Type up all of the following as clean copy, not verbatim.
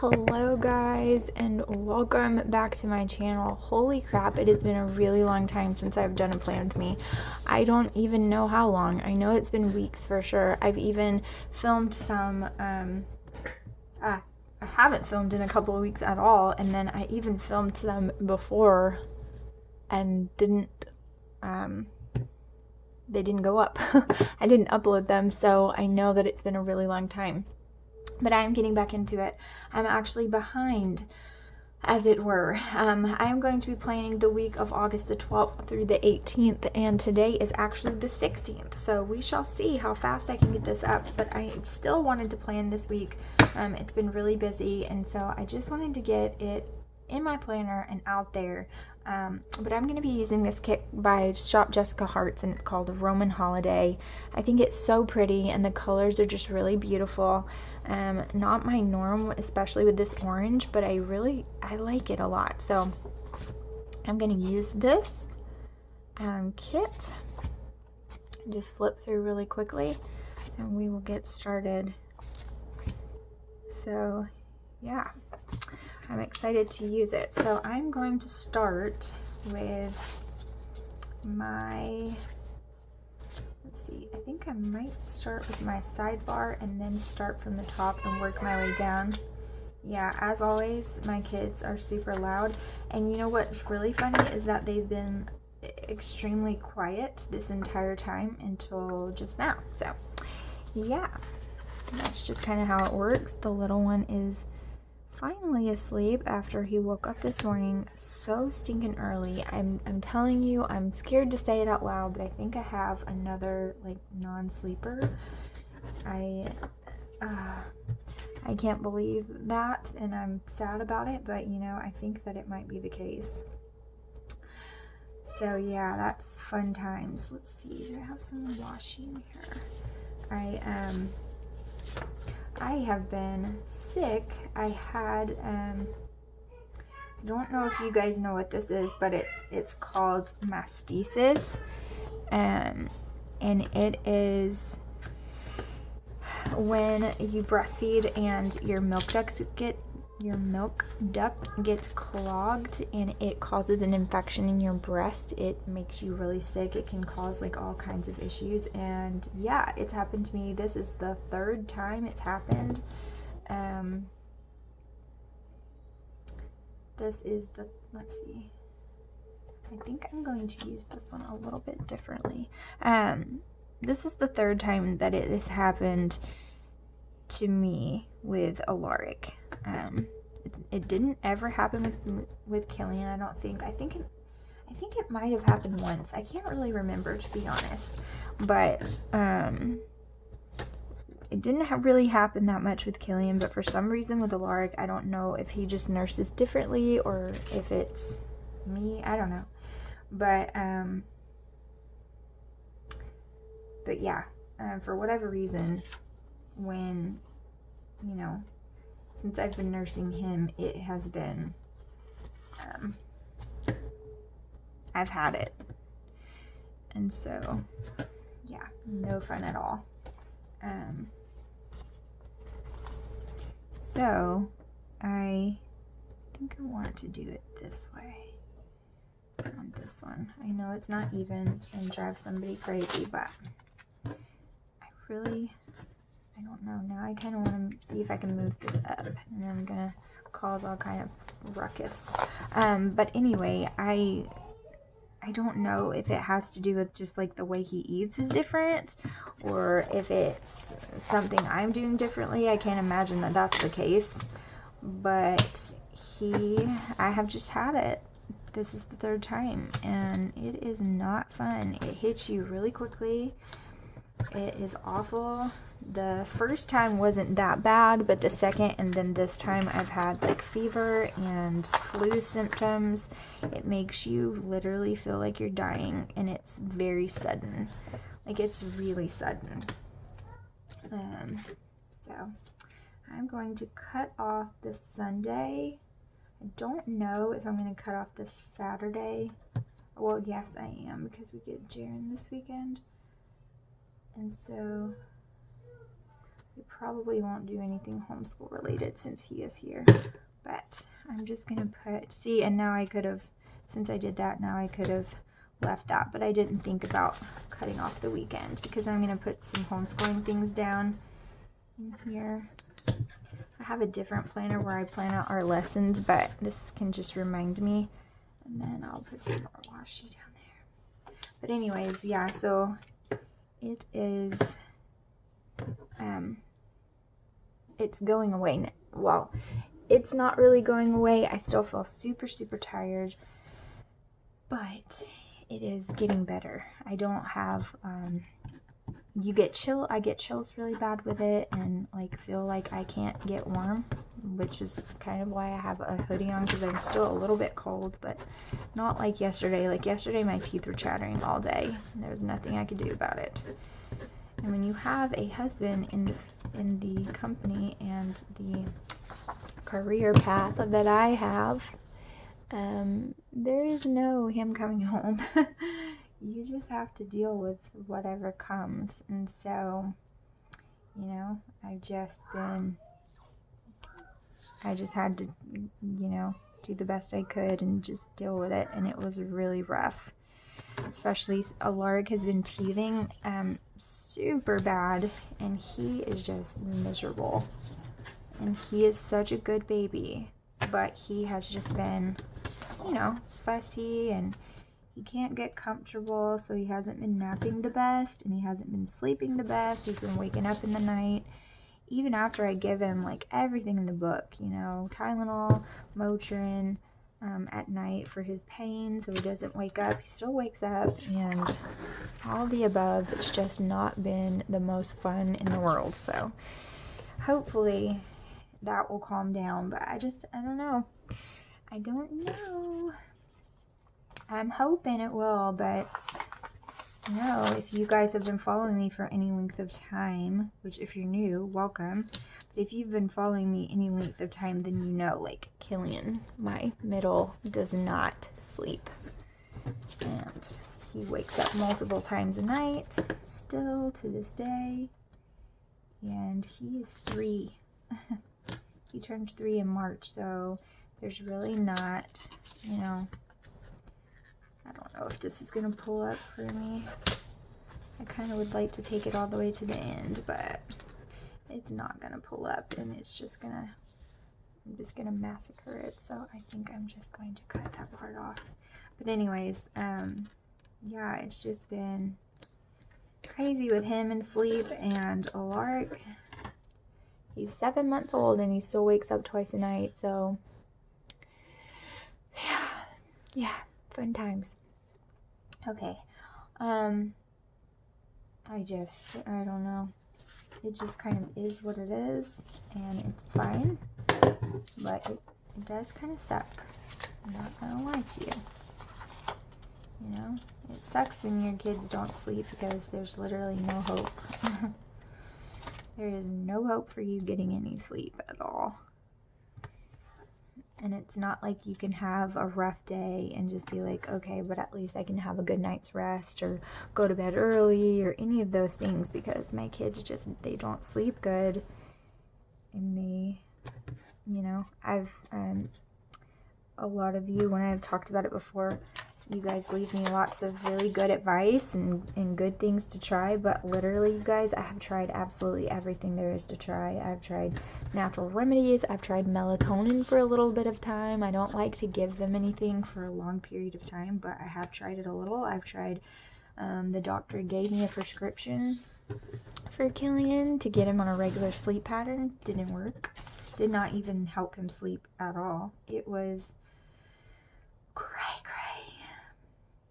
Hello guys and welcome back to my channel. Holy crap, it has been a really long time since I've done a plan with me. I don't even know how long. I know it's been weeks for sure. I've even filmed some, I haven't filmed in a couple of weeks at all, and then I even filmed some before and they didn't go up. I didn't upload them, so I know that it's been a really long time. But I am getting back into it. I'm actually behind, as it were. I am going to be planning the week of August the 12th through the 18th, and today is actually the 16th. So we shall see how fast I can get this up, but I still wanted to plan this week. It's been really busy, and so I just wanted to get it in my planner and out there. But I'm going to be using this kit by Shop Jessica Hearts, and it's called Roman Holiday. I think it's so pretty, and the colors are just really beautiful. Not my norm, especially with this orange, but I like it a lot. So I'm going to use this kit. Just flip through really quickly, and we will get started. So yeah, I'm excited to use it. So I'm going to start with my, let's see, I think I might start with my sidebar and then start from the top and work my way down. Yeah, as always, my kids are super loud, and you know what's really funny is that they've been extremely quiet this entire time until just now. So yeah, that's just kind of how it works. The little one is finally asleep after he woke up this morning so stinking early. I'm telling you, I'm scared to say it out loud, but I think I have another like non-sleeper. I can't believe that, and I'm sad about it, but you know, I think that it might be the case. So yeah, that's fun times. Let's see, do I have some washing here? I have been sick. I had, I don't know if you guys know what this is, but it's called mastitis. And it is when you breastfeed and your milk duct gets clogged, and it causes an infection in your breast. It makes you really sick. It can cause like all kinds of issues, and yeah, it's happened to me. This is the third time it's happened. This is the, let's see, I think I'm going to use this one a little bit differently. This is the third time that it has happened to me with Alaric. It didn't ever happen with Killian, I don't think. I think it might have happened once. I can't really remember, to be honest. But it didn't really happen that much with Killian, but for some reason with Alaric, I don't know if he just nurses differently or if it's me. I don't know. But yeah, for whatever reason, when, you know, since I've been nursing him, it has been, I've had it. And so, yeah, no fun at all. So, I think I want to do it this way. On this one. I know it's not even, it's going to drive somebody crazy, but I don't know. Now I kind of want to see if I can move this up, and I'm going to cause all kind of ruckus. But anyway, I don't know if it has to do with just like the way he eats is different, or if it's something I'm doing differently. I can't imagine that that's the case, but I have just had it. This is the third time, and it is not fun. It hits you really quickly. It is awful. The first time wasn't that bad, but the second and then this time I've had like fever and flu symptoms. It makes you literally feel like you're dying, and it's very sudden. Like, it's really sudden. So I'm going to cut off this Sunday. I don't know if I'm going to cut off this Saturday. Well, yes, I am, because we get Jaren this weekend. And so We probably won't do anything homeschool related since he is here, but I'm just gonna put, see, and now I could have, since I did that, now I could have left that, but I didn't think about cutting off the weekend because I'm gonna put some homeschooling things down in here. I have a different planner where I plan out our lessons, but this can just remind me, and then I'll put some more washi down there. But anyways, yeah, so it is, it's going away now. Well, it's not really going away. I still feel super, super tired, but it is getting better. I don't have, you get chill. I get chills really bad with it and like feel like I can't get warm, which is kind of why I have a hoodie on because I'm still a little bit cold, but not like yesterday. Like yesterday, my teeth were chattering all day. There was nothing I could do about it. And when you have a husband in the company and the career path that I have, there is no him coming home. You just have to deal with whatever comes. And so, you know, I just had to, you know, do the best I could and just deal with it. And it was really rough. Especially Alaric has been teething super bad, and he is just miserable. And he is such a good baby, but he has just been, you know, fussy, and he can't get comfortable, so he hasn't been napping the best, and he hasn't been sleeping the best. He's been waking up in the night, even after I give him like everything in the book, you know, Tylenol, Motrin, at night for his pain so he doesn't wake up. He still wakes up, and all the above. It's just not been the most fun in the world. So hopefully that will calm down, but I don't know. I don't know. I'm hoping it will, but you know, if you guys have been following me for any length of time, which if you're new, welcome. But if you've been following me any length of time, then you know, like, Killian, my middle, does not sleep. And he wakes up multiple times a night, still to this day. And he is 3. He turned 3 in March, so there's really not, you know, I don't know if this is going to pull up for me. I kind of would like to take it all the way to the end, but it's not going to pull up, and it's just going to, I'm just going to massacre it. So I think I'm just going to cut that part off. But anyways, yeah, it's just been crazy with him and sleep. And Alaric, he's 7 months old and he still wakes up twice a night. So yeah, fun times. Okay. I don't know. It just kind of is what it is, and it's fine, but it does kind of suck. I'm not gonna lie to you. You know, it sucks when your kids don't sleep because there's literally no hope. There is no hope for you getting any sleep at all. And it's not like you can have a rough day and just be like, okay, but at least I can have a good night's rest or go to bed early or any of those things, because my kids just, they don't sleep good. And they, you know, I've, a lot of you, when I've talked about it before, you guys leave me lots of really good advice and good things to try, but literally, you guys, I have tried absolutely everything there is to try. I've tried natural remedies. I've tried melatonin for a little bit of time. I don't like to give them anything for a long period of time, but I have tried it a little. I've tried, the doctor gave me a prescription for Killian to get him on a regular sleep pattern. Didn't work. Did not even help him sleep at all. It was cray.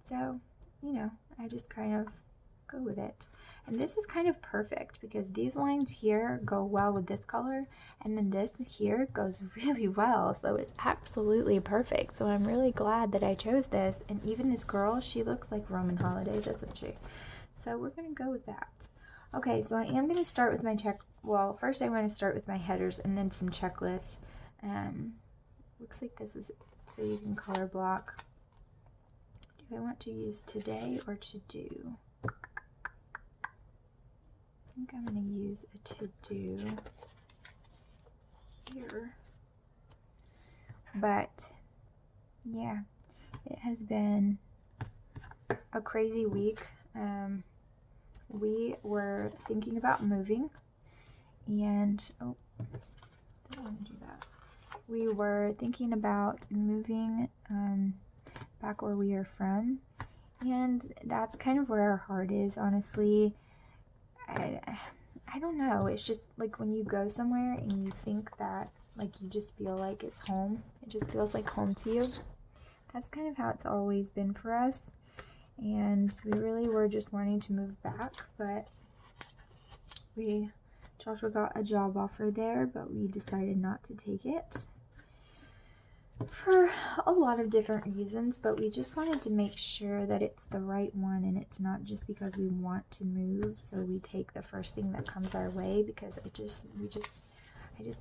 So, you know, I just kind of go with it. And this is kind of perfect because these lines here go well with this color, and then this here goes really well. So it's absolutely perfect. So I'm really glad that I chose this. And even this girl, she looks like Roman Holiday, doesn't she? So we're going to go with that. Okay, so I am going to start with my well, first I'm going to start with my headers and then some checklists. Looks like this is so you can color block. Do I want to use today or to do? think I'm going to use a to-do here. But yeah, it has been a crazy week. We were thinking about moving, and oh, don't want to do that. We were thinking about moving back where we are from, and that's kind of where our heart is, honestly. I don't know, it's just like when you go somewhere and you think that like you just feel like it's home, it just feels like home to you. That's kind of how it's always been for us, and we really were just wanting to move back, but Joshua got a job offer there, but we decided not to take it for a lot of different reasons, but we just wanted to make sure that it's the right one, and it's not just because we want to move, so we take the first thing that comes our way, because I just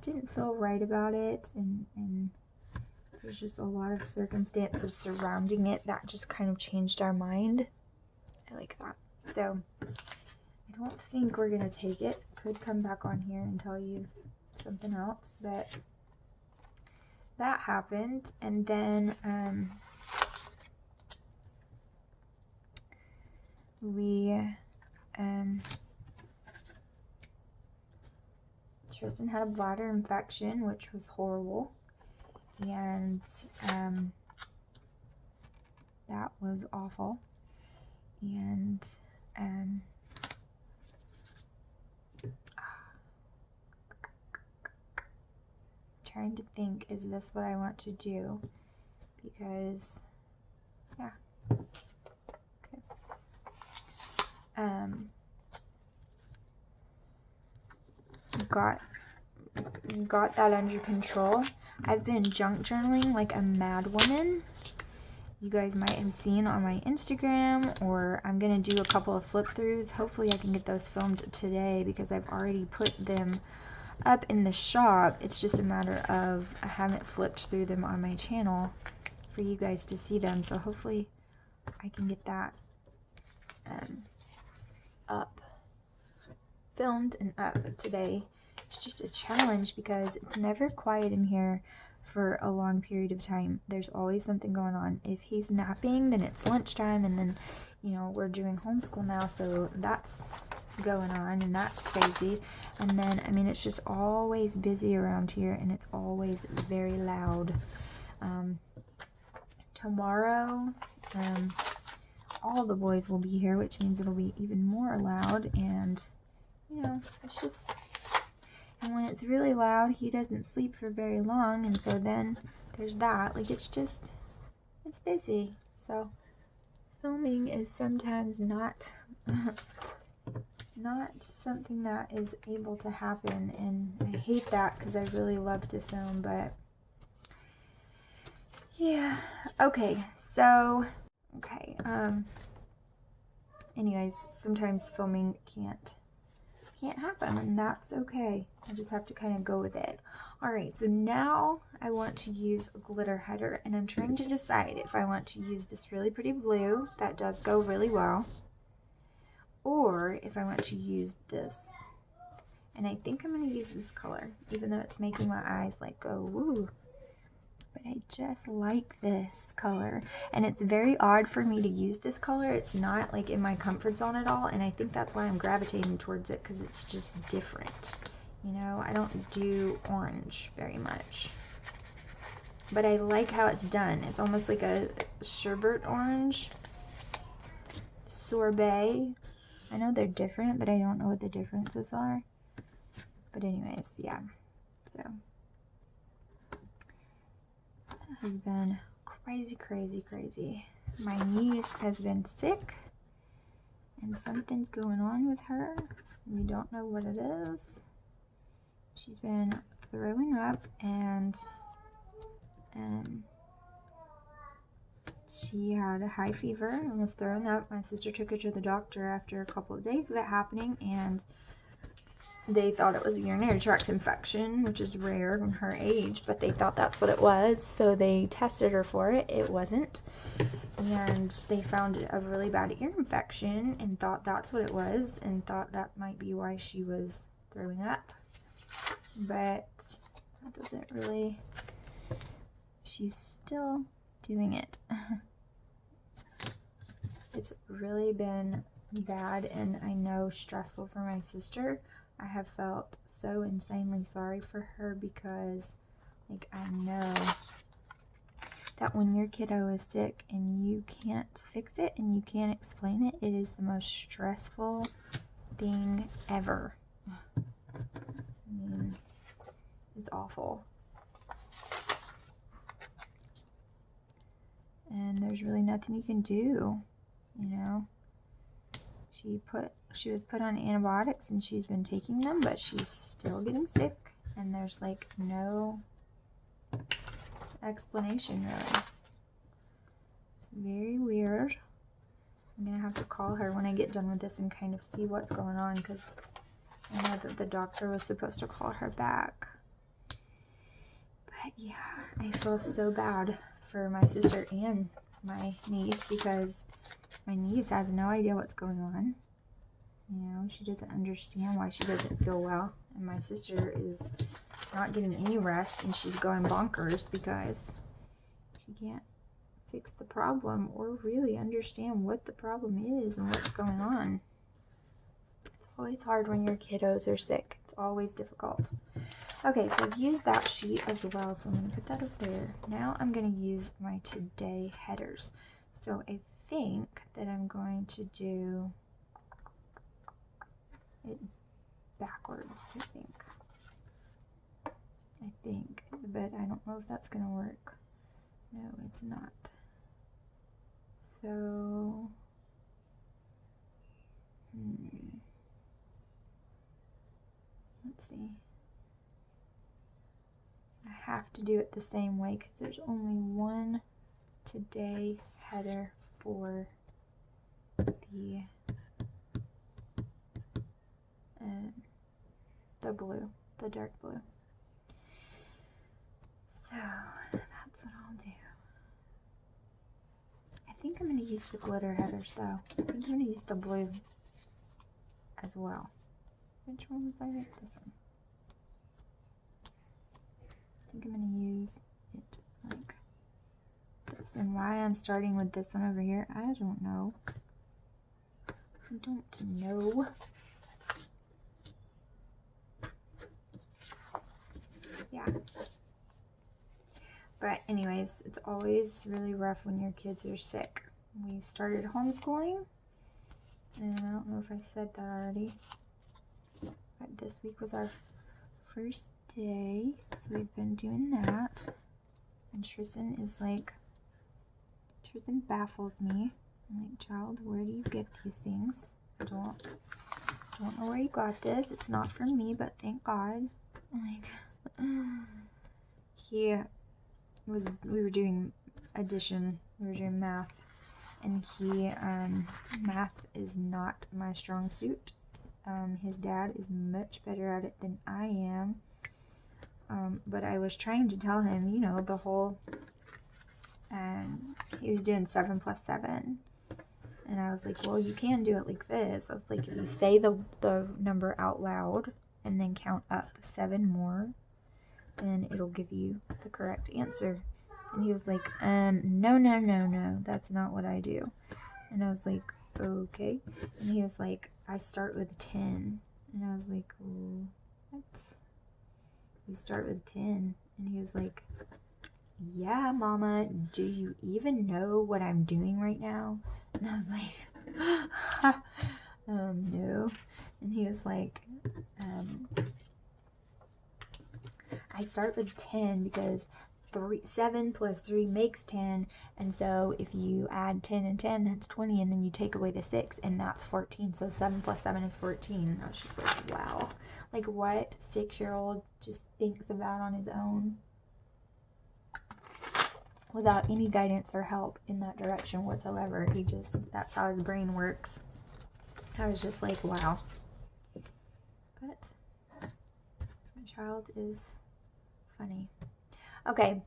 didn't feel right about it, and there's just a lot of circumstances surrounding it that just kind of changed our mind. I like that. So I don't think we're gonna take it. Could come back on here and tell you something else, but that happened. And then Tristan had a bladder infection, which was horrible, and that was awful. And trying to think, is this what I want to do? Because yeah, okay. Got that under control. I've been junk journaling like a mad woman. You guys might have seen on my Instagram, or I'm gonna do a couple of flip throughs. Hopefully I can get those filmed today, because I've already put them up in the shop. It's just a matter of I haven't flipped through them on my channel for you guys to see them, so hopefully I can get that up, filmed and up today. It's just a challenge because it's never quiet in here for a long period of time. There's always something going on. If he's napping, then it's lunchtime, and then, you know, we're doing homeschool now, so that's going on, and that's crazy. And then, I mean, it's just always busy around here, and it's always very loud. Tomorrow, all the boys will be here, which means it'll be even more loud, and, you know, it's just... And when it's really loud, he doesn't sleep for very long, and so then there's that. Like, it's just, it's busy. So filming is sometimes not something that is able to happen, and I hate that because I really love to film, but yeah. Okay, so anyways, sometimes filming can't happen, and that's okay. I just have to kind of go with it. All right, so now I want to use a glitter header, and I'm trying to decide if I want to use this really pretty blue that does go really well, or if I want to use this. And I think I'm going to use this color, even though it's making my eyes like go woo. But I just like this color, and it's very odd for me to use this color. It's not like in my comfort zone at all, and I think that's why I'm gravitating towards it, because it's just different. You know, I don't do orange very much, but I like how it's done. It's almost like a sherbet orange, sorbet. I know they're different, but I don't know what the differences are. But anyways, yeah, so has been crazy. My niece has been sick, and something's going on with her. We don't know what it is. She's been throwing up, and she had a high fever and was throwing up. My sister took her to the doctor after a couple of days of it happening, and they thought it was a urinary tract infection, which is rare in her age, but they thought that's what it was. So they tested her for it. It wasn't. And they found a really bad ear infection and thought that's what it was and thought that might be why she was throwing up. But that doesn't really, she's still doing it. It's really been bad, and I know stressful for my sister. I have felt so insanely sorry for her because, like, I know that when your kiddo is sick and you can't fix it and you can't explain it, it is the most stressful thing ever. I mean, it's awful. And there's really nothing you can do, you know. She was put on antibiotics and she's been taking them, but she's still getting sick, and there's like no explanation really. It's very weird. I'm gonna have to call her when I get done with this and kind of see what's going on, because I know that the doctor was supposed to call her back. But yeah, I feel so bad for my sister and my niece, because my niece has no idea what's going on. You know, she doesn't understand why she doesn't feel well. And my sister is not getting any rest, and she's going bonkers because she can't fix the problem or really understand what the problem is and what's going on. It's always hard when your kiddos are sick. It's always difficult. Okay, so I've used that sheet as well, so I'm going to put that up there. Now I'm going to use my today headers. So I think that I'm going to do it backwards, I think, but I don't know if that's gonna work. No, it's not. So let's see. I have to do it the same way because there's only one today header for the blue, the dark blue. So that's what I'll do. I think I'm going to use the glitter headers though. I think I'm going to use the blue as well. Which one was I think? This one. I think I'm going to use it like this. And why I'm starting with this one over here, I don't know. I don't know. Yeah. But anyways, it's always really rough when your kids are sick. We started homeschooling, and I don't know if I said that already, but this week was our first day, so we've been doing that. And Tristan baffles me. I'm like, child, where do you get these things? I don't know where you got this. It's not from me, but thank God. Like, we were doing addition, we were doing math, and math is not my strong suit. His dad is much better at it than I am, but I was trying to tell him, you know, the whole, he was doing 7 plus 7, and I was like, well, you can do it like this. I was like, if you say the number out loud and then count up 7 more, then it'll give you the correct answer. And he was like, no, that's not what I do. And I was like, okay. And he was like, I start with 10. And I was like, what? You start with 10? And he was like, yeah, Mama, do you even know what I'm doing right now? And I was like, no. And he was like, I start with 10 because 7 plus 3 makes 10, and so if you add 10 and 10, that's 20, and then you take away the 6, and that's 14, so 7 plus 7 is 14. And I was just like, wow. Like, what 6-year-old just thinks about on his own without any guidance or help in that direction whatsoever? That's how his brain works. I was just like, wow. But child is funny. Okay,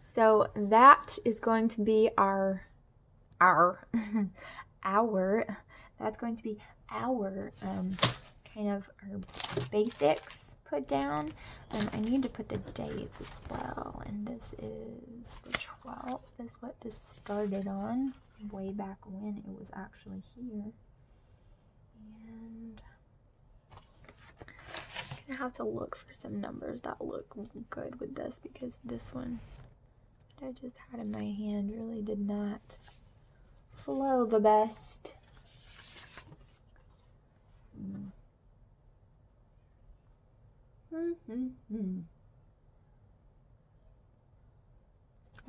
so that is going to be our that's going to be our kind of our basics put down. I need to put the dates as well, and this is the 12th is what this started on way back when it was actually here. And I'm gonna have to look for some numbers that look good with this, because this one that I just had in my hand really did not flow the best.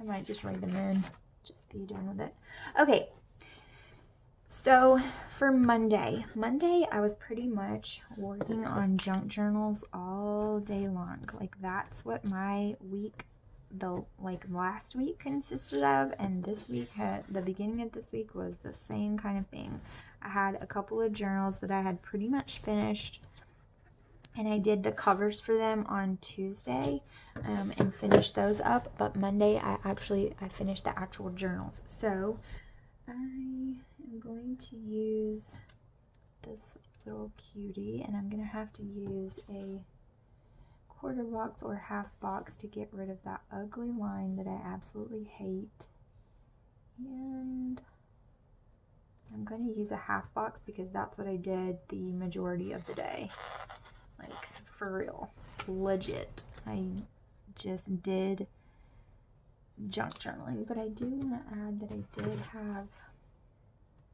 I might just write them in, just be done with it. Okay, so for Monday I was pretty much working on junk journals all day long. Like, that's what my week, last week consisted of, and this week the beginning of this week was the same kind of thing. I had a couple of journals that I had pretty much finished, and I did the covers for them on Tuesday and finished those up. But Monday I finished the actual journals. So I am going to use this little cutie, and I'm gonna have to use a quarter box or half box to get rid of that ugly line that I absolutely hate. And I'm going to use a half box because that's what I did the majority of the day. Like, for real, legit. I just did junk journaling. But I do want to add that I did have,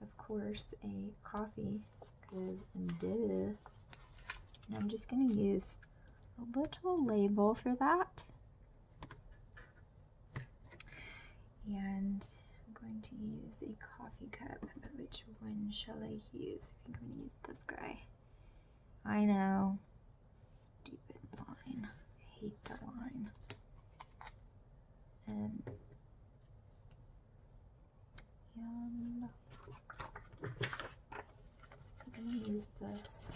of course, a coffee, because duh. And I'm just going to use a little label for that. And I'm going to use a coffee cup. Which one shall I use? I think I'm going to use this guy. I know. Stupid line. I hate the line. And I'm going to use this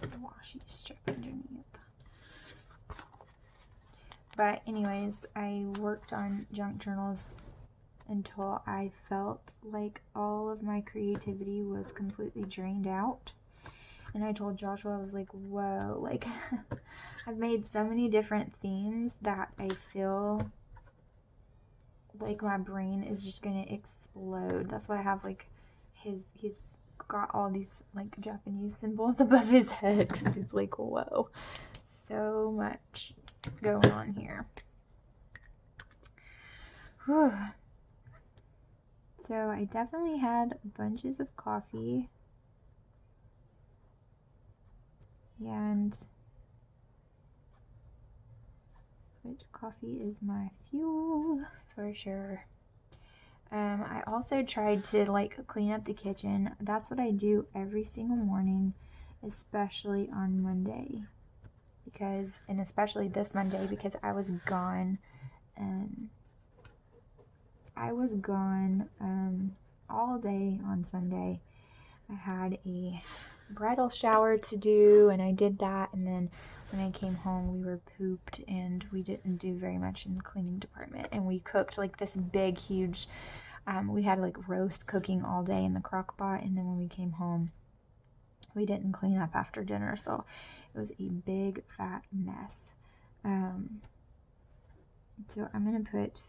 washi strip underneath. But anyways, I worked on junk journals until I felt like all of my creativity was completely drained out. And I told Joshua, I was like, whoa, like I've made so many different themes that I feel like my brain is just gonna explode. That's why I have like he's got all these like Japanese symbols above his head, because he's like, whoa, so much going on here. Whew. So I definitely had bunches of coffee, and which coffee is my fuel for sure. I also tried to like clean up the kitchen. That's what I do every single morning, especially on Monday, and especially this Monday, because I was gone. All day on Sunday. I had a bridal shower to do, and I did that, and then when I came home we were pooped, and we didn't do very much in the cleaning department, and we cooked like this big huge we had like roast cooking all day in the crock pot, and then when we came home we didn't clean up after dinner, so it was a big fat mess. So I'm gonna put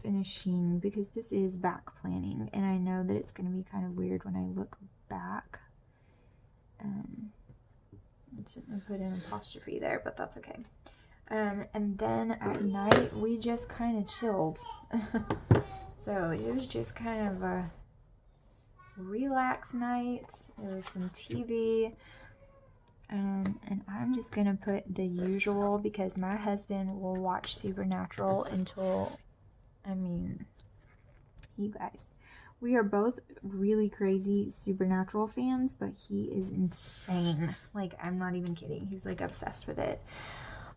finishing, because this is back planning, and I know that it's going to be kind of weird when I look back. I shouldn't have put an apostrophe there, but that's okay. And then at night we just kind of chilled. So it was just kind of a relax night. There was some TV. And I'm just gonna put the usual, because my husband will watch Supernatural until, I mean, you guys, we are both really crazy Supernatural fans, but he is insane. Like, I'm not even kidding. He's like obsessed with it.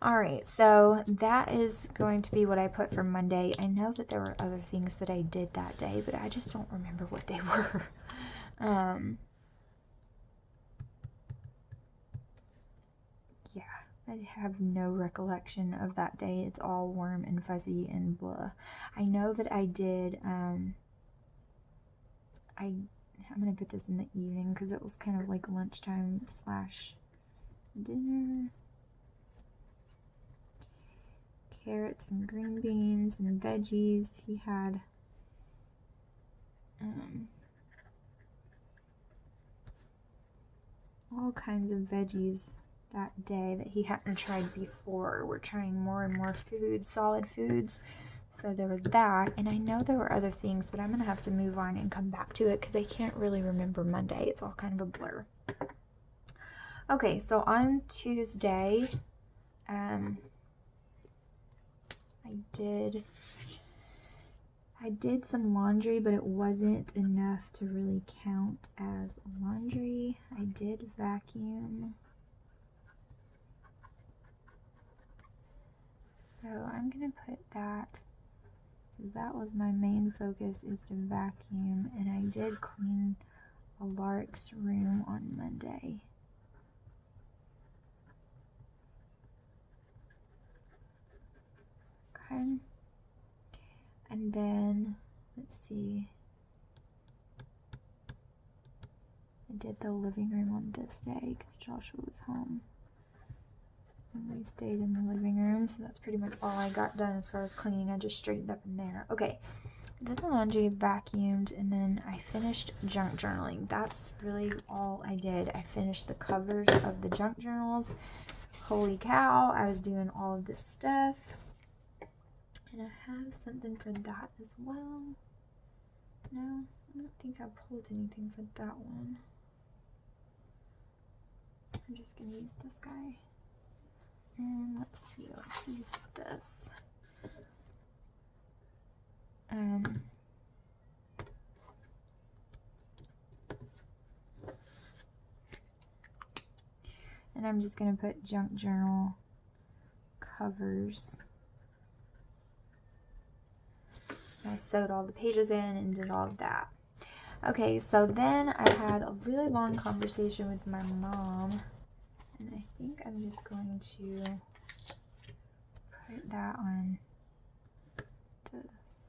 Alright, so that is going to be what I put for Monday. I know that there were other things that I did that day, but I just don't remember what they were. I have no recollection of that day. It's all warm and fuzzy and blah. I know that I did, I'm going to put this in the evening because it was kind of like lunchtime slash dinner. Carrots and green beans and veggies. He had all kinds of veggies that day that he hadn't tried before. We're trying more and more foods, solid foods. So there was that, and I know there were other things, but I'm going to have to move on and come back to it because I can't really remember Monday. It's all kind of a blur. Okay, so on Tuesday, I did some laundry, but it wasn't enough to really count as laundry. I did vacuum. So I'm going to put that, because that was my main focus, is to vacuum. And I did clean a Lark's room on Monday. Okay. And then, let's see. I did the living room on this day because Joshua was home. And we stayed in the living room, so that's pretty much all I got done as far as cleaning. I just straightened up in there. Okay, I did the laundry, vacuumed, and then I finished junk journaling. That's really all I did. I finished the covers of the junk journals. Holy cow, I was doing all of this stuff. And I have something for that as well. No, I don't think I pulled anything for that one. I'm just going to use this guy. And let's see, let's use this. And I'm just going to put junk journal covers. I sewed all the pages in and did all of that. Okay, so then I had a really long conversation with my mom, and I think I'm just going to put that on this.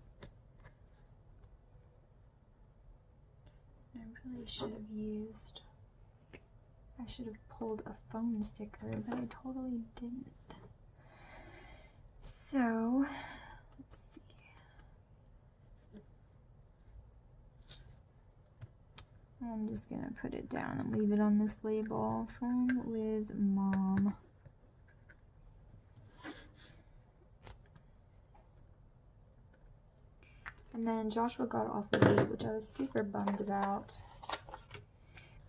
I really should have used, I should have pulled a phone sticker, but I totally didn't. So, I'm just going to put it down and leave it on this label. Phone with Mom. And then Joshua got off late, which I was super bummed about.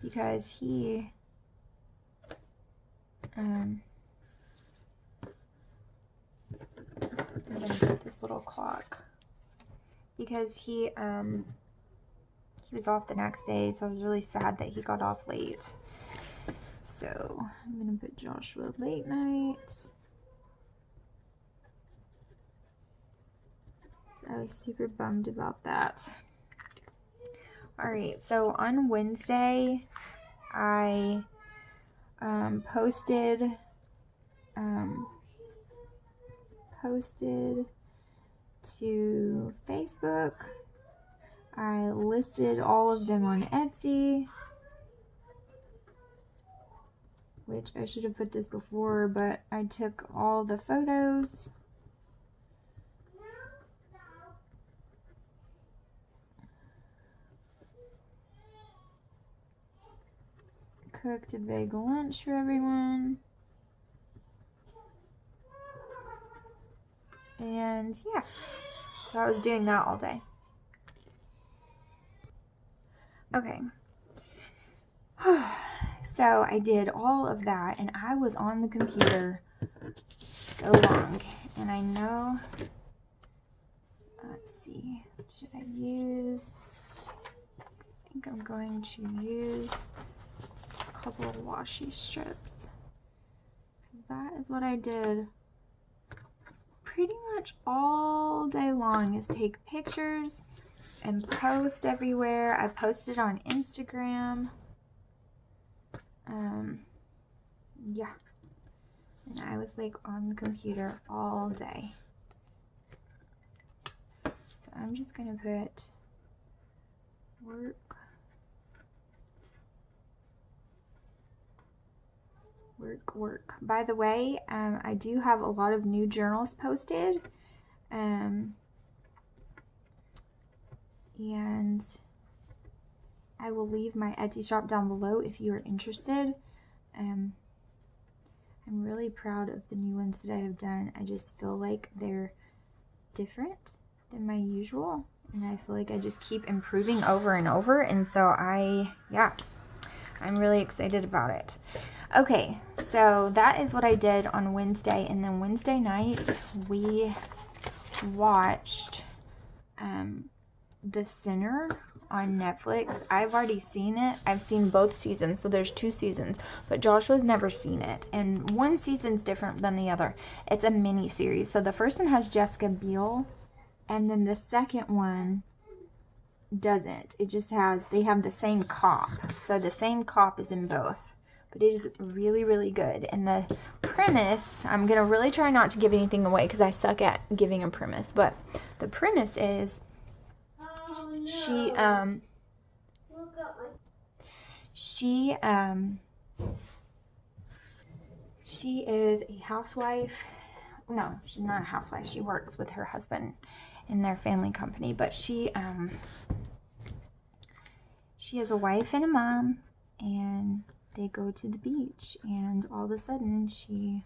Because he... I'm going to get this little clock. Because he was off the next day, so I was really sad that he got off late. So I'm gonna put Joshua late night. I was super bummed about that. Alright, so on Wednesday I posted to Facebook. I listed all of them on Etsy, which I should have put this before, but I took all the photos. Cooked a big lunch for everyone. And yeah, so I was doing that all day. Okay, so I did all of that, and I was on the computer so long, and I know, let's see, what should I use? I think I'm going to use a couple of washi strips, because that is what I did pretty much all day long, is take pictures and post everywhere. I posted on Instagram. Yeah. And I was like on the computer all day. So I'm just gonna put work. Work. By the way, I do have a lot of new journals posted. And I will leave my Etsy shop down below if you are interested. I'm really proud of the new ones that I have done. I just feel like they're different than my usual, and I feel like I just keep improving over and over, and so I'm really excited about it. Okay, so that is what I did on Wednesday, and then Wednesday night we watched The Sinner on Netflix. I've already seen it. I've seen both seasons, so there's 2 seasons, but Joshua's never seen it, and one season's different than the other. It's a mini series. So the first one has Jessica Biel, and then the second one doesn't. It just has, they have the same cop, so the same cop is in both, but it is really, really good. And the premise, I'm gonna really try not to give anything away because I suck at giving a premise, but the premise is she is a housewife. No, she's not a housewife. She works with her husband in their family company, but she has a wife and a mom, and they go to the beach, and all of a sudden she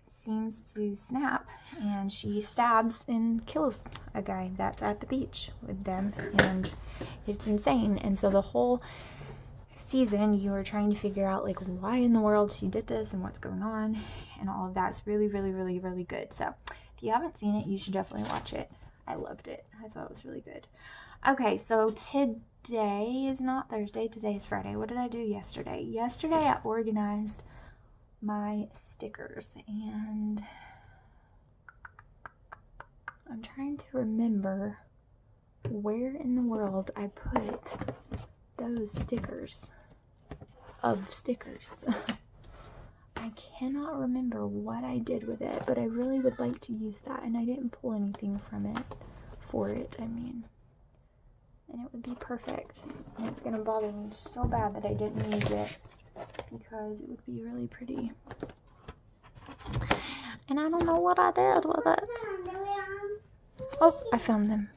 seems to snap, and she stabs and kills a guy that's at the beach with them, and it's insane. And so the whole season you are trying to figure out why in the world she did this and what's going on, and all of that's really, really, really, really good. So if you haven't seen it, you should definitely watch it. I loved it. I thought it was really good. Okay, so today is not Thursday. Today is Friday. What did I do yesterday? Yesterday I organized my stickers, and I'm trying to remember where in the world I put those stickers of stickers. I cannot remember what I did with it, but I really would like to use that, and I didn't pull anything from it for it, I mean, and it would be perfect. And it's gonna bother me so bad that I didn't use it, because it would be really pretty. And I don't know what I did with it. Oh, I found them.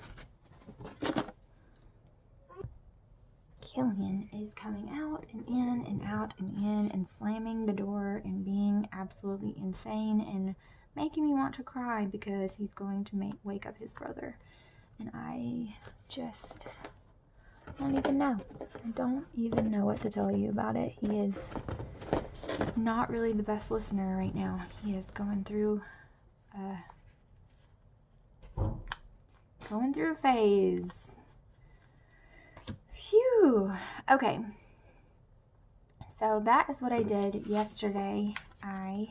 Killian is coming out and in and out and in and slamming the door and being absolutely insane and making me want to cry because he's going to wake up his brother. And I don't even know. I don't even know what to tell you about it. He is not really the best listener right now. He is going through a phase. Phew. Okay. So that is what I did yesterday. I'm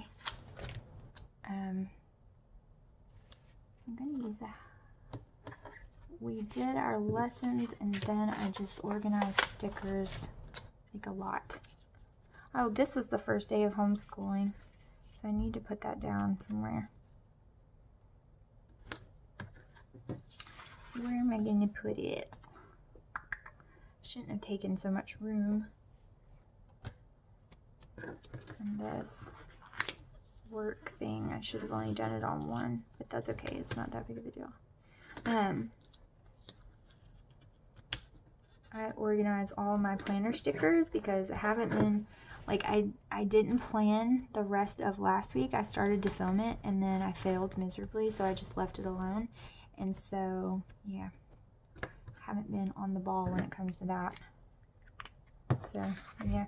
gonna use that. We did our lessons, and then I just organized stickers a lot. Oh, this was the first day of homeschooling, so I need to put that down somewhere. Where am I going to put it? Shouldn't have taken so much room. And this work thing, I should have only done it on one, but that's okay. It's not that big of a deal. I organize all my planner stickers because I haven't been, I didn't plan the rest of last week. I started to film it, and then I failed miserably, so I just left it alone. And so, yeah, haven't been on the ball when it comes to that. So, yeah,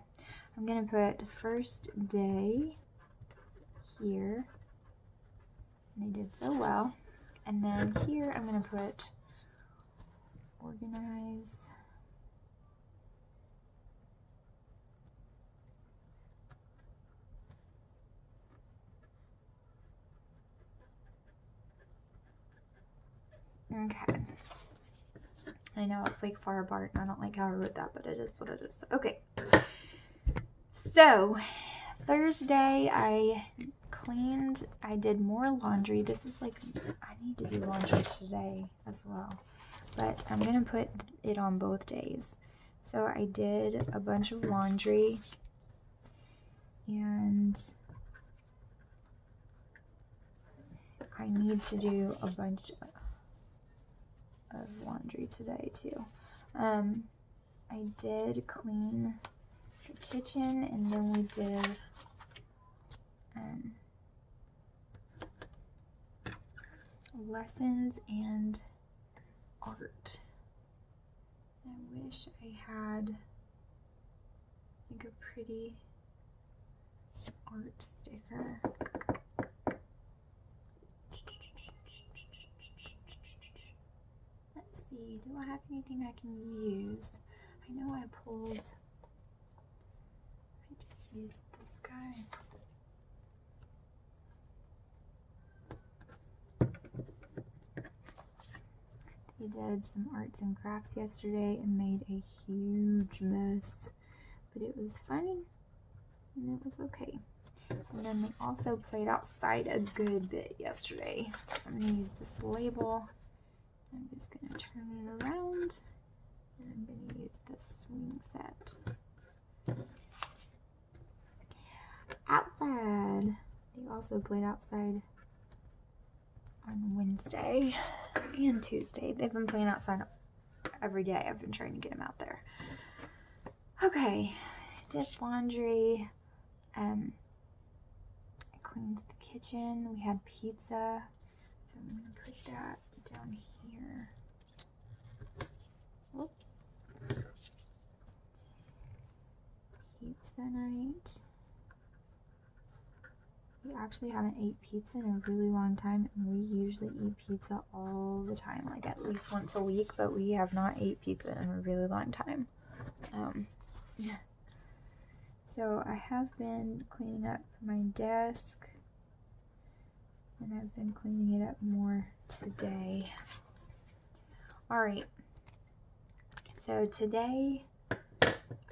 I'm going to put the first day here. They did so well. And then here I'm going to put organize. Okay. I know it's far apart, and I don't like how I wrote that, but it is what it is. Okay. So, Thursday, I did more laundry. This is like, I need to do laundry today as well, but I'm gonna put it on both days. So I did a bunch of laundry, and I need to do a bunch of laundry today too. I did clean the kitchen, and then we did lessons and art. I wish I had like a pretty art sticker. Let's see, do I have anything I can use? I know I just used this guy. We did some arts and crafts yesterday and made a huge mess, but it was funny and it was okay. And then we also played outside a good bit yesterday. I'm going to use this label. I'm just going to turn it around, and I'm going to use this swing set. Outside. They also played outside on Wednesday and Tuesday. They've been playing outside every day. I've been trying to get them out there. Okay, did laundry. I cleaned the kitchen. We had pizza, so I'm gonna put that down here. Whoops. Pizza night. We actually haven't ate pizza in a really long time, and we usually eat pizza all the time, like at least once a week, but we have not ate pizza in a really long time. So I have been cleaning up my desk, and I've been cleaning it up more today. Alright, so today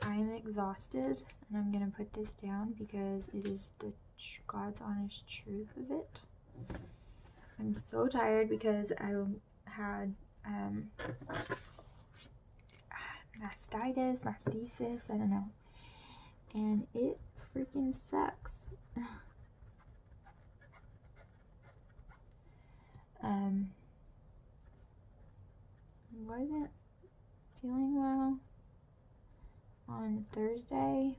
I'm exhausted, and I'm going to put this down because it is the God's honest truth of it. I'm so tired because I had mastitis, I don't know, and it freaking sucks. Wasn't feeling well on Thursday.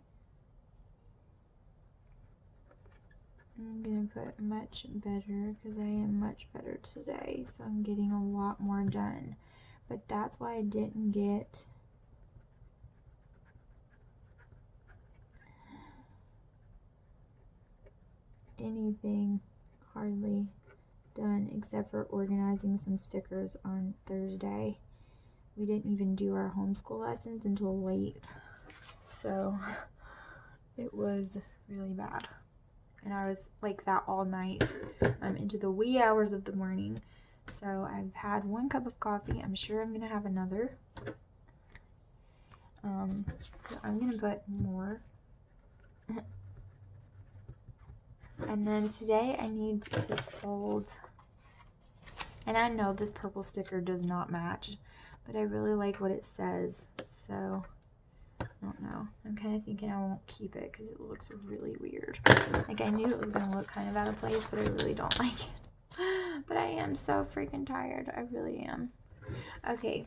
I'm gonna put much better because I am much better today, so I'm getting a lot more done. But that's why I didn't get anything hardly done except for organizing some stickers on Thursday. We didn't even do our homeschool lessons until late, so it was really bad. And I was like that all night, into the wee hours of the morning. So I've had 1 cup of coffee. I'm sure I'm gonna have another. So I'm gonna put more. And then today I need to fold. And I know this purple sticker does not match, but I really like what it says. So I don't know. I'm kind of thinking I won't keep it because it looks really weird. Like, I knew it was going to look kind of out of place, but I really don't like it. But I am so freaking tired. I really am. Okay,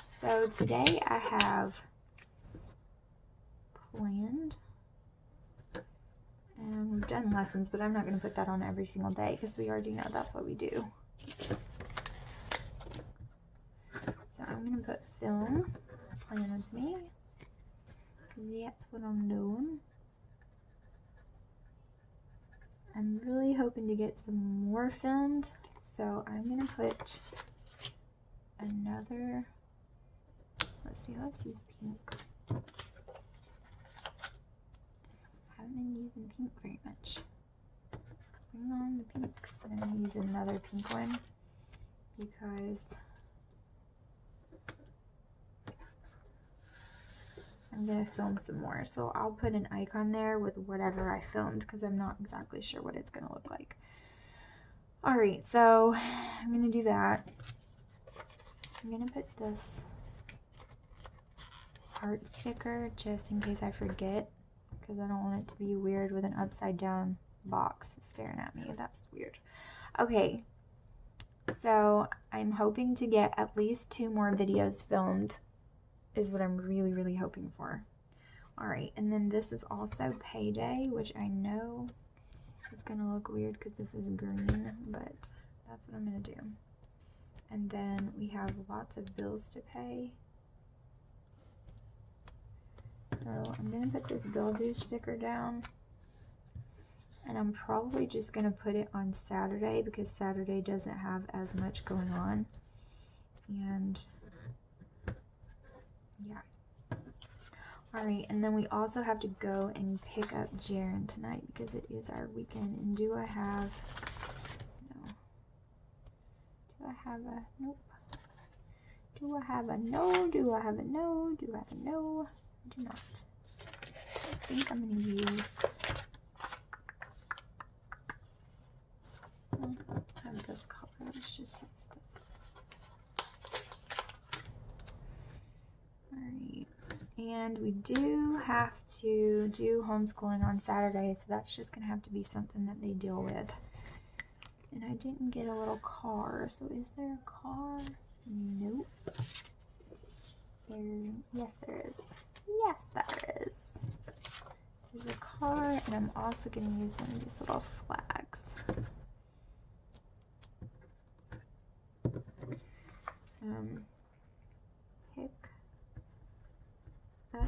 so today I have planned, and we've done lessons, but I'm not going to put that on every single day because we already know that's what we do. So I'm going to put film, plan with me. That's what I'm doing. I'm really hoping to get some more filmed, so I'm gonna put another, let's use pink. Haven't been using pink very much. Bring on the pink. I'm gonna use another pink one because I'm going to film some more. So I'll put an icon there with whatever I filmed because I'm not exactly sure what it's going to look like. Alright, so I'm going to do that. I'm going to put this heart sticker just in case I forget, because I don't want it to be weird with an upside down box staring at me. That's weird. Okay, so I'm hoping to get at least 2 more videos filmed is what I'm really, really hoping for. Alright, and then this is also payday, which I know it's going to look weird because this is green, but that's what I'm going to do. And then we have lots of bills to pay. So I'm going to put this bill due sticker down. And I'm probably just going to put it on Saturday because Saturday doesn't have as much going on. And yeah. Alright, and then we also have to go and pick up Jaren tonight because it is our weekend. And do I have... No. Do I have a... Nope. Do I have a no? Do I have a no? Do I have a no? I do not. I think I'm going to use... I have this color. Let's just use this. Alright. And we do have to do homeschooling on Saturday, so that's just going to have to be something that they deal with. And I didn't get a little car, so is there a car? Nope. Yes, there is. Yes, there is. There's a car, and I'm also going to use one of these little flags. Pick up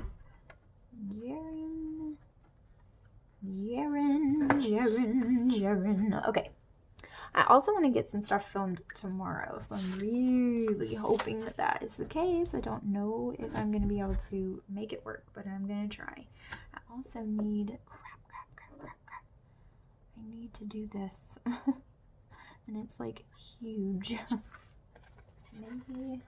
Jaren. Okay. I also want to get some stuff filmed tomorrow, so I'm really hoping that that is the case. I don't know if I'm going to be able to make it work, but I'm going to try. I also need... Crap. I need to do this. And it's like huge. Maybe...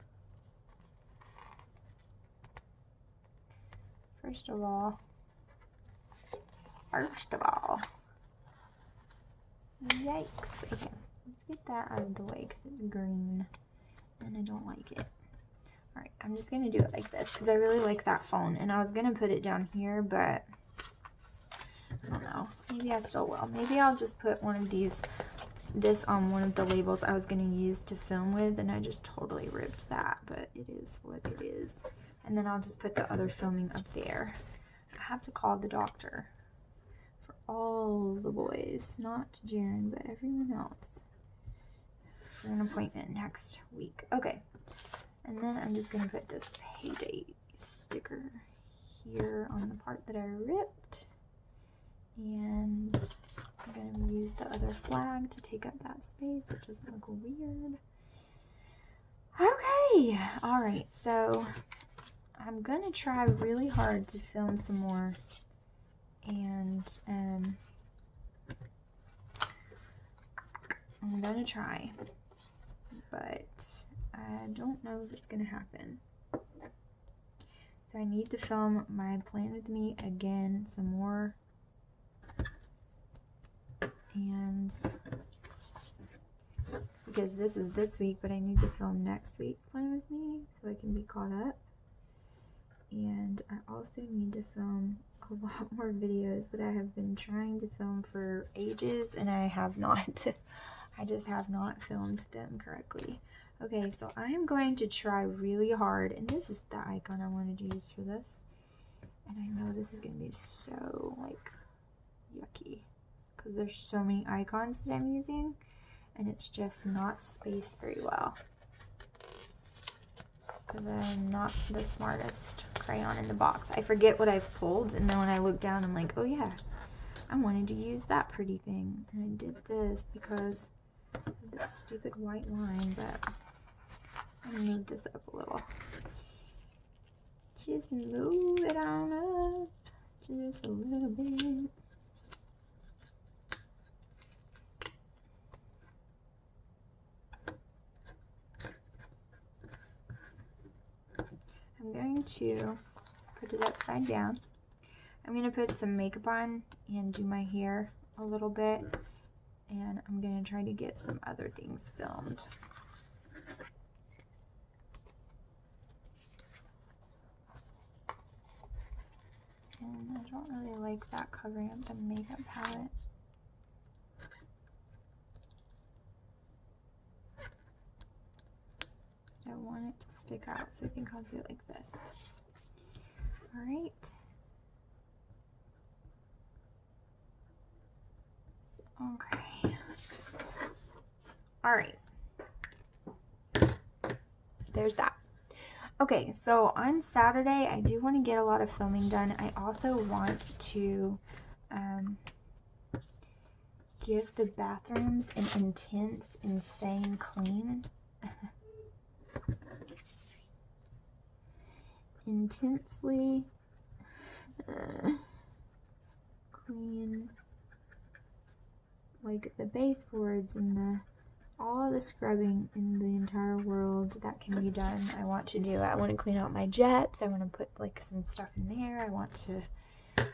First of all, yikes. Okay, let's get that out of the way because it's green and I don't like it. Alright, I'm just going to do it like this because I really like that phone. And I was going to put it down here, but I don't know. Maybe I still will. Maybe I'll just put one of this on one of the labels I was going to use to film with, and I just totally ripped that, but it is what it is. And then I'll just put the other filming up there. I have to call the doctor for all the boys, not Jaren, but everyone else, for an appointment next week. Okay, and then I'm just going to put this payday sticker here on the part that I ripped. And I'm going to use the other flag to take up that space. It doesn't look weird. Okay, alright, so I'm going to try really hard to film some more. And I'm going to try. But I don't know if it's going to happen. So I need to film my Plan With Me again some more. And because this is this week, but I need to film next week's Plan With Me so I can be caught up. And I also need to film a lot more videos that I have been trying to film for ages and I have not. I just have not filmed them correctly. Okay, so I am going to try really hard, and this is the icon I wanted to use for this. And I know this is going to be so, like, yucky, because there's so many icons that I'm using, and it's just not spaced very well. Because I'm not the smartest crayon in the box. I forget what I've pulled, and then when I look down, I'm like, oh yeah, I wanted to use that pretty thing. And I did this because of this stupid white line, but I'm gonna move this up a little. Just move it on up, just a little bit. I'm going to put put it upside down. I'm going to put some makeup on and do my hair a little bit. And I'm going to try to get some other things filmed. And I don't really like that covering up the makeup palette. I want it to stick out, so I think I'll do it like this. All right. Okay. All right. There's that. Okay, so on Saturday, I do want to get a lot of filming done. I also want to give the bathrooms an intense, insane clean. Intensely clean, like the baseboards and all the scrubbing in the entire world that can be done. I want to do it. I want to clean out my jets. I want to put like some stuff in there. I want to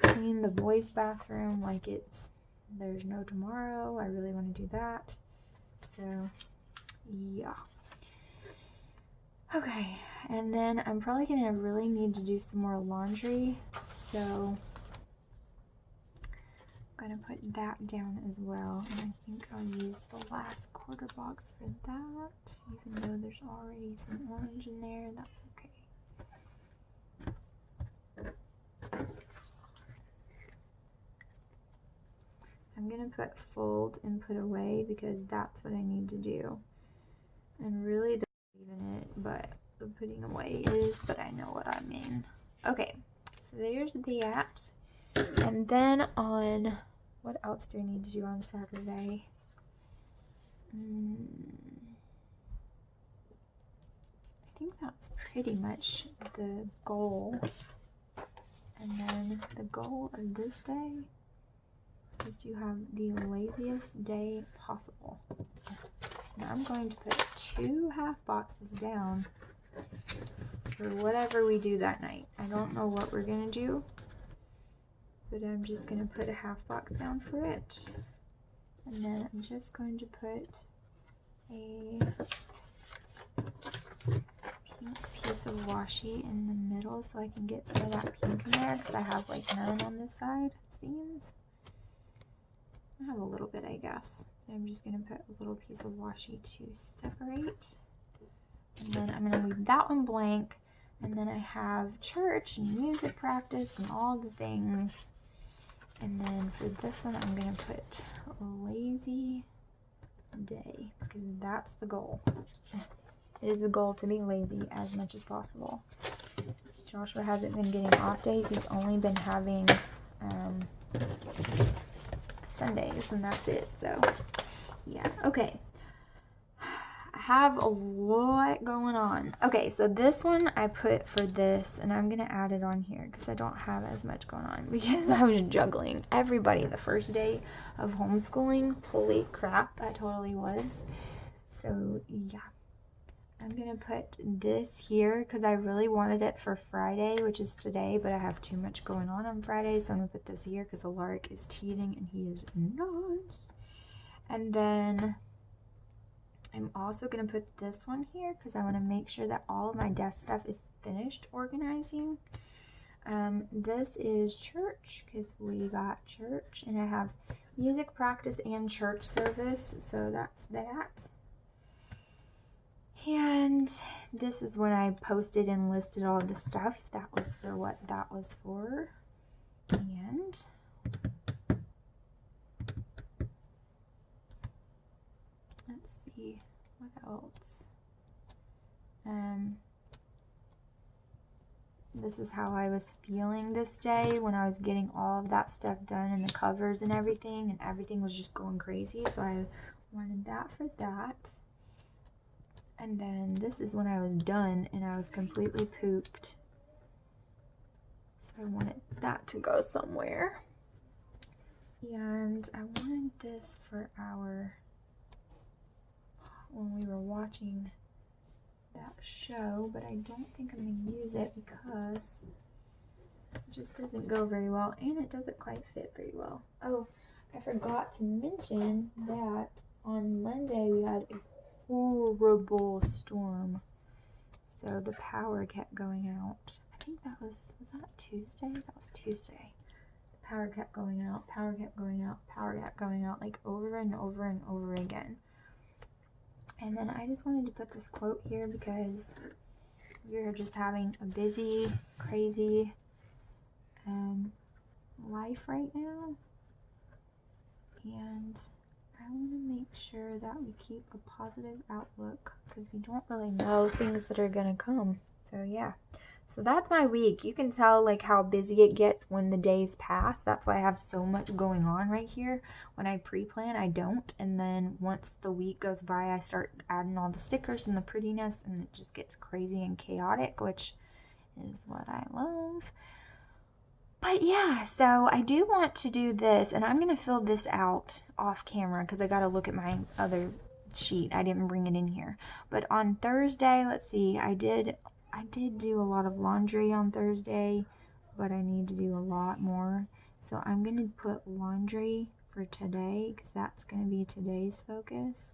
clean the boys' bathroom like there's no tomorrow. I really want to do that. So yeah. Okay, and then I'm probably gonna really need to do some more laundry, so I'm gonna put that down as well. And I think I'll use the last quarter box for that, even though there's already some orange in there. That's okay. I'm gonna put fold and put away because that's what I need to do. And really, even it, but the putting away is, but I know what I mean. Okay, so there's that. And then on, what else do I need to do on Saturday? I think that's pretty much the goal. And then the goal of this day is to have the laziest day possible. Now I'm going to put 2 half boxes down for whatever we do that night. I don't know what we're gonna do, but I'm just gonna put a half box down for it. And then I'm just going to put a pink piece of washi in the middle so I can get some of that pink in there, because I have like none on this side, it seems. I have a little bit, I guess. I'm just going to put a little piece of washi to separate. And then I'm going to leave that one blank. And then I have church and music practice and all the things. And then for this one, I'm going to put lazy day, because that's the goal. It is the goal to be lazy as much as possible. Joshua hasn't been getting off days. He's only been having Sundays, and that's it. So yeah, okay. I have a lot going on. Okay, so this one I put for this, and I'm gonna add it on here because I don't have as much going on because I was juggling everybody the first day of homeschooling. Holy crap, I totally was. So yeah, I'm gonna put this here because I really wanted it for Friday, which is today, but I have too much going on Friday, so I'm gonna put this here because Alaric is teething and he is nuts. And then I'm also gonna put this one here because I want to make sure that all of my desk stuff is finished organizing. This is church because we got church, and I have music practice and church service, so that's that. And this is when I posted and listed all the stuff. That was for what that was for. And let's see, what else? This is how I was feeling this day when I was getting all of that stuff done and the covers and everything was just going crazy. So I wanted that for that. And then this is when I was done and I was completely pooped. So I wanted that to go somewhere. And I wanted this for when we were watching that show, but I don't think I'm going to use it because It just doesn't go very well, and it doesn't quite fit very well. Oh, I forgot to mention that on Monday we had a horrible storm. So the power kept going out. I think that was that Tuesday? That was Tuesday. The power kept going out, power kept going out, power kept going out, like over and over and over again. And then I just wanted to put this quote here because we're just having a busy, crazy life right now. And I want to make sure that we keep a positive outlook because we don't really know things that are going to come. So yeah, so that's my week. You can tell like how busy it gets when the days pass. That's why I have so much going on right here. When I pre-plan, I don't. And then once the week goes by, I start adding all the stickers and the prettiness, and it just gets crazy and chaotic, which is what I love. But yeah, so I do want to do this, and I'm going to fill this out off camera because I got to look at my other sheet. I didn't bring it in here. But on Thursday, let's see, I did do a lot of laundry on Thursday, but I need to do a lot more. So I'm going to put laundry for today because that's going to be today's focus.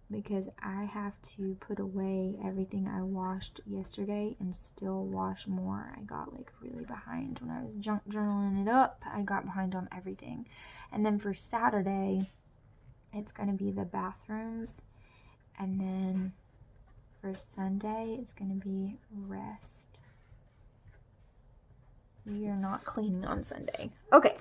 Because I have to put away everything I washed yesterday and still wash more. I got like really behind when I was junk journaling it up. I got behind on everything. And then for Saturday, it's going to be the bathrooms. And then for Sunday, it's going to be rest. We are not cleaning on Sunday. Okay.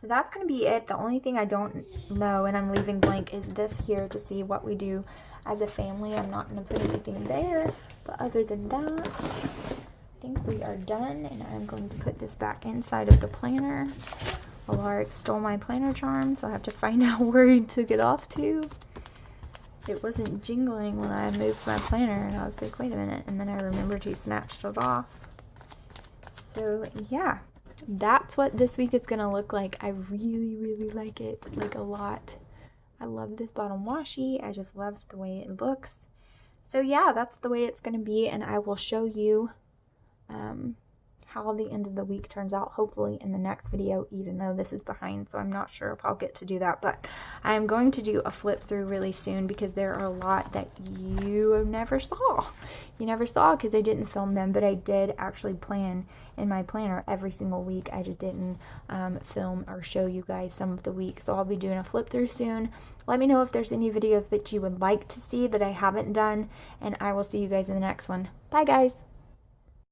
So that's going to be it. The only thing I don't know and I'm leaving blank is this here to see what we do as a family. I'm not going to put anything there. But other than that, I think we are done. And I'm going to put this back inside of the planner. Alaric stole my planner charm, so I have to find out where he took it off to. It wasn't jingling when I moved my planner. And I was like, wait a minute. And then I remembered he snatched it off. So, yeah. That's what this week is going to look like. I really, really like it, like a lot. I love this bottom washi. I just love the way it looks. So yeah, that's the way it's going to be, and I will show you how the end of the week turns out, hopefully in the next video, even though this is behind, so I'm not sure if I'll get to do that. But I am going to do a flip through really soon because there are a lot that you never saw. You never saw because I didn't film them, but I did actually plan in my planner every single week. I just didn't film or show you guys some of the weeks. So I'll be doing a flip through soon. Let me know if there's any videos that you would like to see that I haven't done, and I will see you guys in the next one. Bye guys.